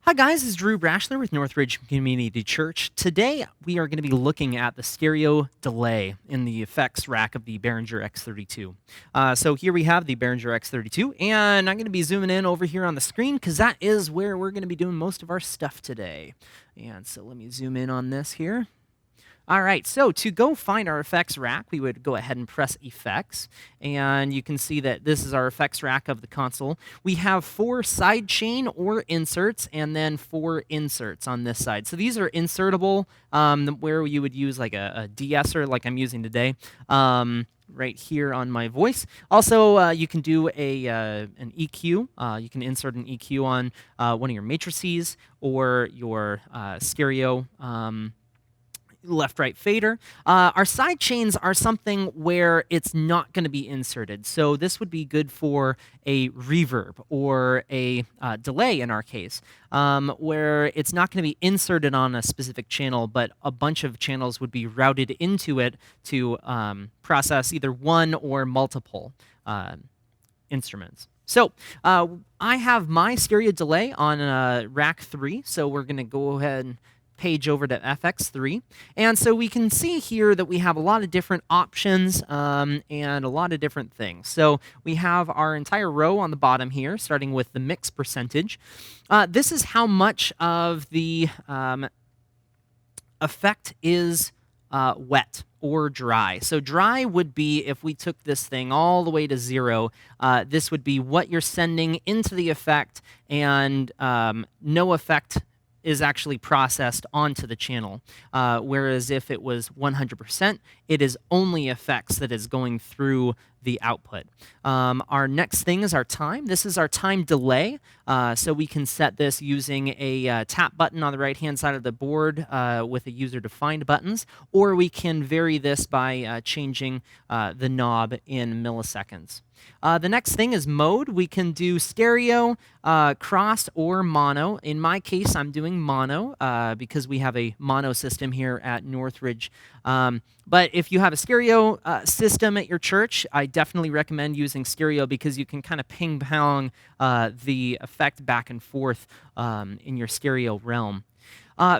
Hi guys, this is Drew Brashler with Northridge Community Church. Today we are going to be looking at the stereo delay in the effects rack of the Behringer X32. So here we have the Behringer X32, and I'm going to be zooming in over here on the screen because that is where we're going to be doing most of our stuff today. And so let me zoom in on this here. All right, so to go find our effects rack, we would go ahead and press Effects, and you can see that this is our effects rack of the console. We have 4 sidechain or inserts, and then 4 inserts on this side. So these are insertable, where you would use like a de-esser like I'm using today. Right here on my voice. Also, you can do an EQ. You can insert an EQ on one of your matrices or your stereo left-right fader. Our side chains are something where it's not going to be inserted. So this would be good for a reverb or a delay in our case, where it's not going to be inserted on a specific channel, but a bunch of channels would be routed into it to process either one or multiple instruments. So I have my stereo delay on rack 3, so we're going to go ahead and page over to FX3. And so we can see here that we have a lot of different options and a lot of different things. So we have our entire row on the bottom here, starting with the mix percentage. This is how much of the effect is wet or dry. So dry would be if we took this thing all the way to 0, this would be what you're sending into the effect, and no effect is actually processed onto the channel. Whereas if it was 100%, it is only effects that is going through the output. Our next thing is our time. This is our time delay. So we can set this using a tap button on the right-hand side of the board with a user-defined buttons, or we can vary this by changing the knob in milliseconds. The next thing is mode. We can do stereo, cross, or mono. In my case, I'm doing mono because we have a mono system here at Northridge. But if you have a stereo system at your church, I definitely recommend using stereo because you can kind of ping-pong the effect back and forth in your stereo realm.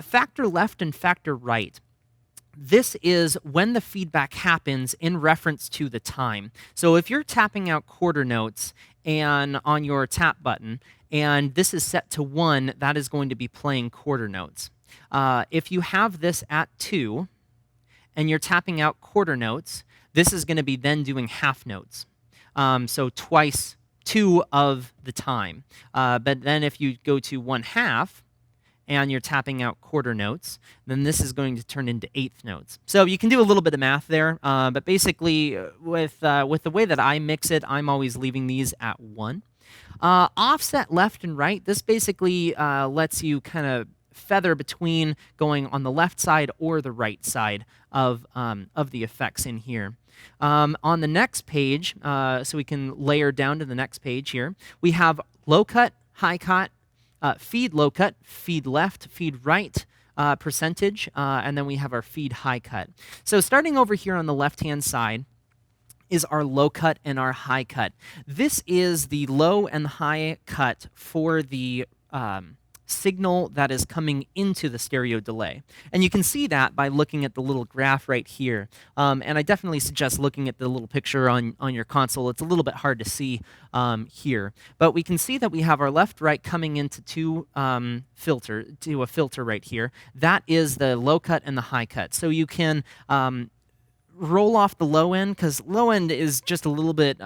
Factor left and factor right. This is when the feedback happens in reference to the time. So if you're tapping out quarter notes and on your tap button, and this is set to 1, that is going to be playing quarter notes. If you have this at 2, and you're tapping out quarter notes, this is going to be then doing half notes. So twice 2 of the time. But then if you go to 1/2, and you're tapping out quarter notes, then this is going to turn into eighth notes. So you can do a little bit of math there, but basically with the way that I mix it, I'm always leaving these at 1. Offset left and right, this basically lets you kind of feather between going on the left side or the right side of the effects in here. On the next page, so we can layer down to the next page here, we have low cut, high cut, feed low cut, feed left, feed right percentage, and then we have our feed high cut. So starting over here on the left-hand side is our low cut and our high cut. This is the low and high cut for the signal that is coming into the stereo delay. And you can see that by looking at the little graph right here. And I definitely suggest looking at the little picture on your console. It's a little bit hard to see here. But we can see that we have our left-right coming into a filter right here. That is the low cut and the high cut. So you can roll off the low end, because low end is just a little bit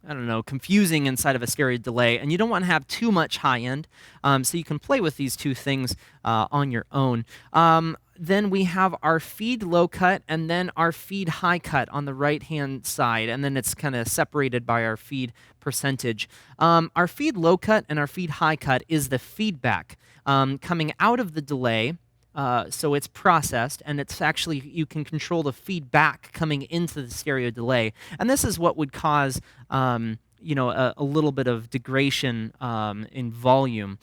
I don't know, confusing inside of a stereo delay, and you don't want to have too much high end, so you can play with these two things on your own. Then we have our feed low cut and then our feed high cut on the right-hand side, and then it's kind of separated by our feed percentage. Our feed low cut and our feed high cut is the feedback coming out of the delay. So it's processed, and it's actually, you can control the feedback coming into the stereo delay. And this is what would cause, a little bit of degradation in volume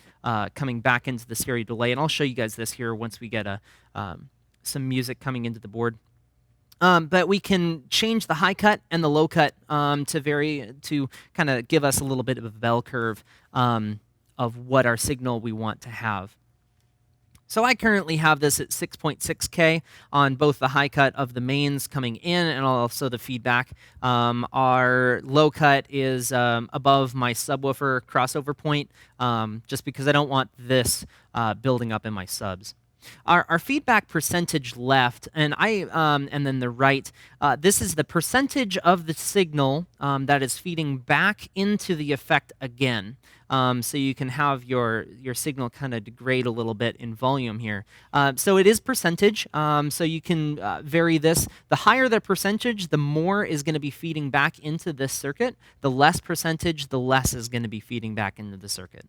coming back into the stereo delay. And I'll show you guys this here once we get some music coming into the board. But we can change the high cut and the low cut to kind of give us a little bit of a bell curve of what our signal we want to have. So I currently have this at 6.6K on both the high cut of the mains coming in and also the feedback. Our low cut is above my subwoofer crossover point, just because I don't want this building up in my subs. Our feedback percentage left, and then the right, this is the percentage of the signal that is feeding back into the effect again. So you can have your signal kind of degrade a little bit in volume here. So it is percentage, so you can vary this. The higher the percentage, the more is going to be feeding back into this circuit. The less percentage, the less is going to be feeding back into the circuit.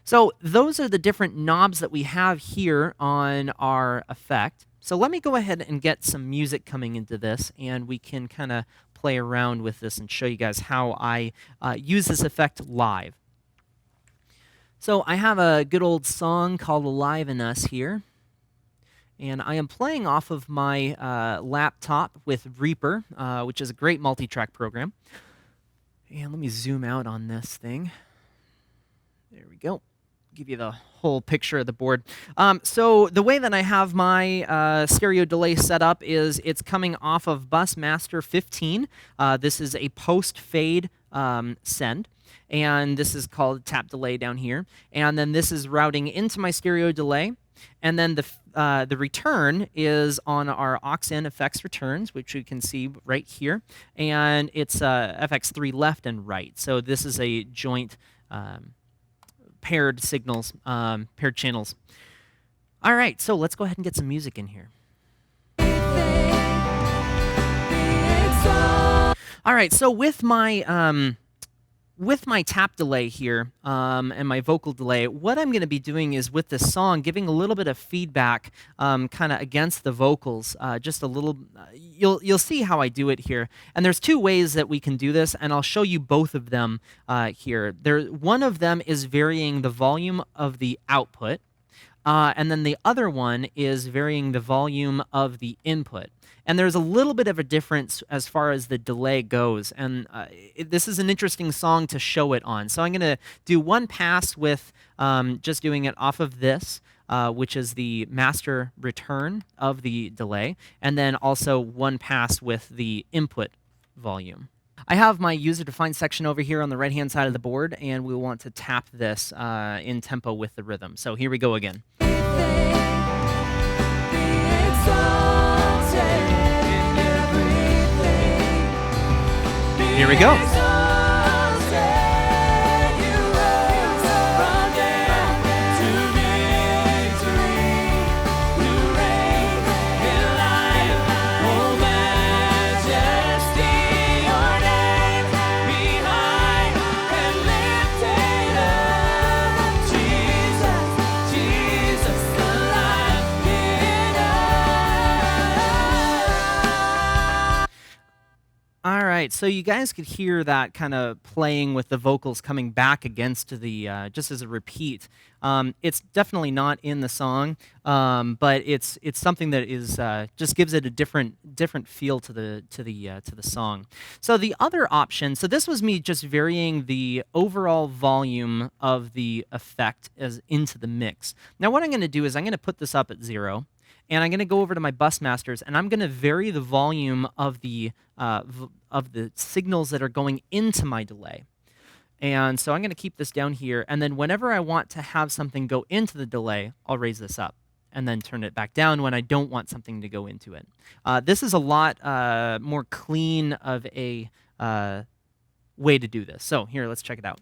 So those are the different knobs that we have here on our effect. So let me go ahead and get some music coming into this, and we can kind of play around with this and show you guys how I use this effect live. So I have a good old song called Alive in Us here, and I am playing off of my laptop with Reaper, which is a great multi-track program. And let me zoom out on this thing. There we go. Give you the whole picture of the board. So the way that I have my stereo delay set up is it's coming off of bus master 15. This is a post-fade send. And this is called tap delay down here. And then this is routing into my stereo delay. And then the return is on our aux-in effects returns, which you can see right here. And it's FX3 left and right. So this is a joint paired signals, paired channels. All right, so let's go ahead and get some music in here. All right, so with my tap delay here and my vocal delay, what I'm going to be doing is with this song, giving a little bit of feedback kind of against the vocals, just a little. You'll see how I do it here. And there's two ways that we can do this, and I'll show you both of them here. One of them is varying the volume of the output, and then the other one is varying the volume of the input. And there's a little bit of a difference as far as the delay goes, and this is an interesting song to show it on. So I'm going to do one pass with just doing it off of this, which is the master return of the delay, and then also one pass with the input volume. I have my user-defined section over here on the right-hand side of the board, and we want to tap this in tempo with the rhythm. So here we go again. Here we go. All right, so you guys could hear that kind of playing with the vocals coming back against the just as a repeat. It's definitely not in the song, but it's something that is just gives it a different feel to the song. So the other option, so this was me just varying the overall volume of the effect as into the mix. Now what I'm going to do is I'm going to put this up at 0. And I'm going to go over to my bus masters, and I'm going to vary the volume of the signals that are going into my delay. And so I'm going to keep this down here, and then whenever I want to have something go into the delay, I'll raise this up, and then turn it back down when I don't want something to go into it. This is a lot more clean of a way to do this. So here, let's check it out.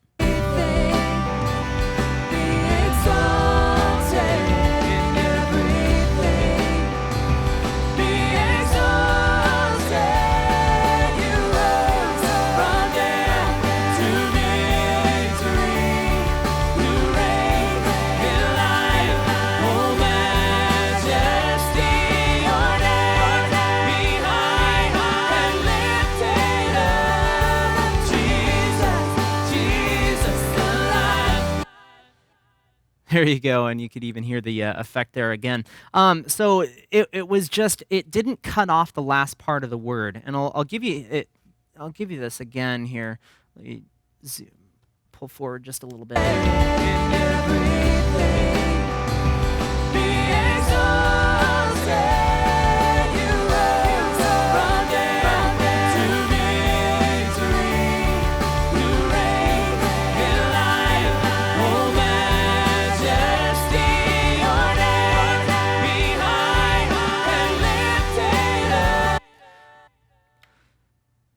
There you go, and you could even hear the effect there again. So it was just, it didn't cut off the last part of the word, and I'll give you it. I'll give you this again here. Let me pull forward just a little bit.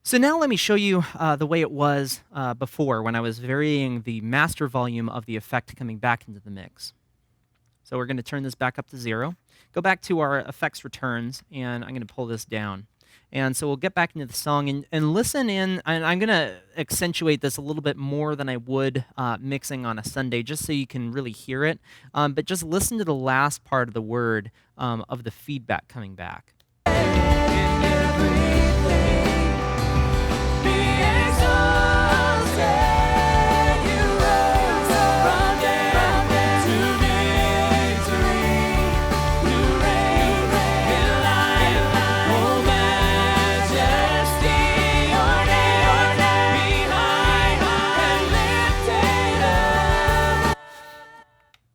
So now let me show you the way it was before when I was varying the master volume of the effect coming back into the mix. So we're going to turn this back up to 0. Go back to our effects returns, and I'm going to pull this down. And so we'll get back into the song and listen in, and I'm going to accentuate this a little bit more than I would mixing on a Sunday, just so you can really hear it. But just listen to the last part of the word of the feedback coming back.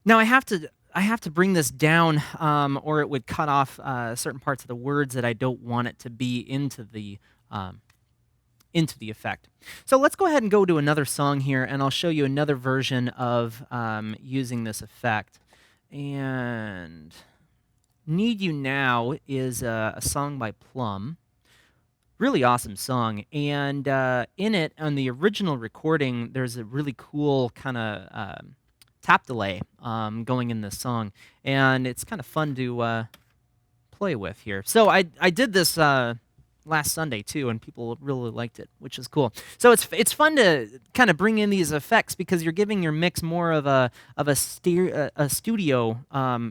Now I have to bring this down, or it would cut off certain parts of the words that I don't want it to be into the effect. So let's go ahead and go to another song here, and I'll show you another version of using this effect. And "Need You Now" is a song by Plum. Really awesome song, and in it, on the original recording, there's a really cool kind of tap delay going in this song, and it's kind of fun to play with here. So I did this last Sunday too, and people really liked it, which is cool. So it's fun to kind of bring in these effects because you're giving your mix more of a studio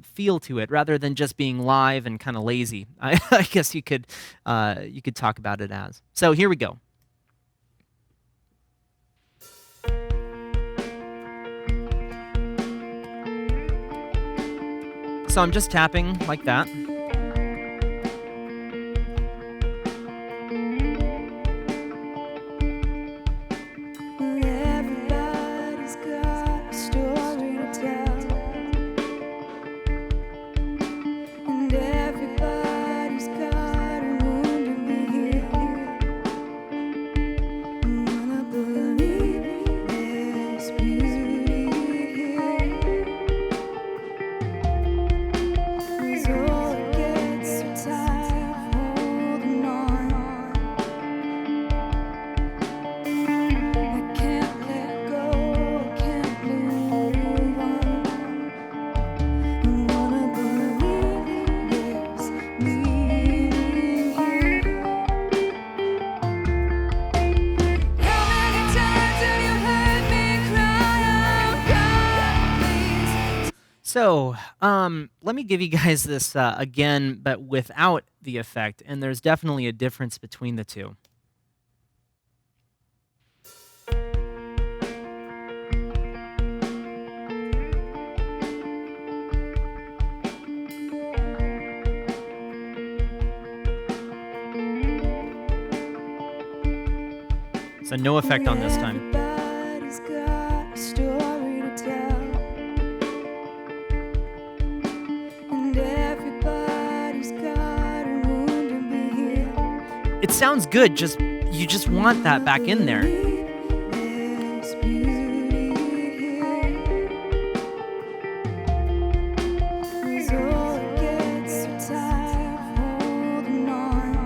feel to it rather than just being live and kind of lazy. I guess you could talk about it as. So here we go. So I'm just tapping like that. Everybody's got a story to tell, and everybody's got a wound to be healed. I'm gonna believe there's beauty here. 'Cause all it gets so tired of holding on. I can't let go, I can't move on. I'm gonna believe there's meaning here. How many times have you heard me cry out, God, please? So, let me give you guys this again, but without the effect, and there's definitely a difference between the two. So no effect on this time. Everybody's got a story to tell, and everybody's got a wound to be healed. It sounds good, you just want that back in there. There's beauty here. 'Cause all it gets so tired of holding on.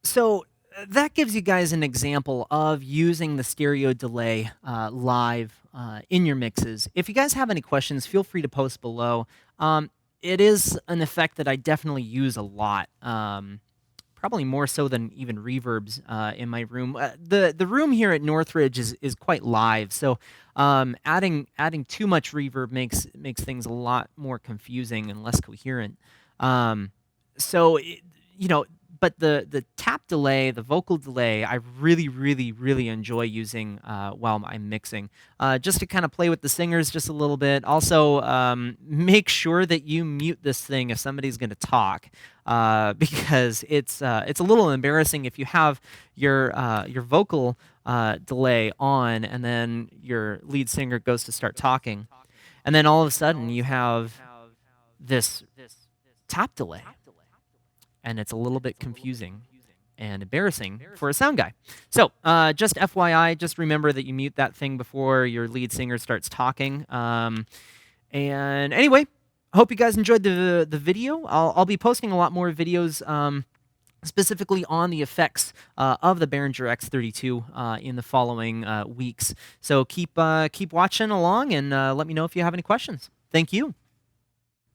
So that gives you guys an example of using the stereo delay live in your mixes. If you guys have any questions, feel free to post below. It is an effect that I definitely use a lot, probably more so than even reverbs in my room. The room here at Northridge is quite live, so adding too much reverb makes things a lot more confusing and less coherent. So but the tap delay, the vocal delay, I really, really, really enjoy using while I'm mixing, just to kind of play with the singers just a little bit. Also, make sure that you mute this thing if somebody's going to talk, because it's a little embarrassing if you have your vocal delay on, and then your lead singer goes to start talking, and then all of a sudden you have this tap delay, and it's a little bit confusing and embarrassing for a sound guy. So, just FYI, just remember that you mute that thing before your lead singer starts talking. And anyway, I hope you guys enjoyed the video. I'll be posting a lot more videos, specifically on the effects of the Behringer X32 in the following weeks. So keep watching along, and let me know if you have any questions. Thank you.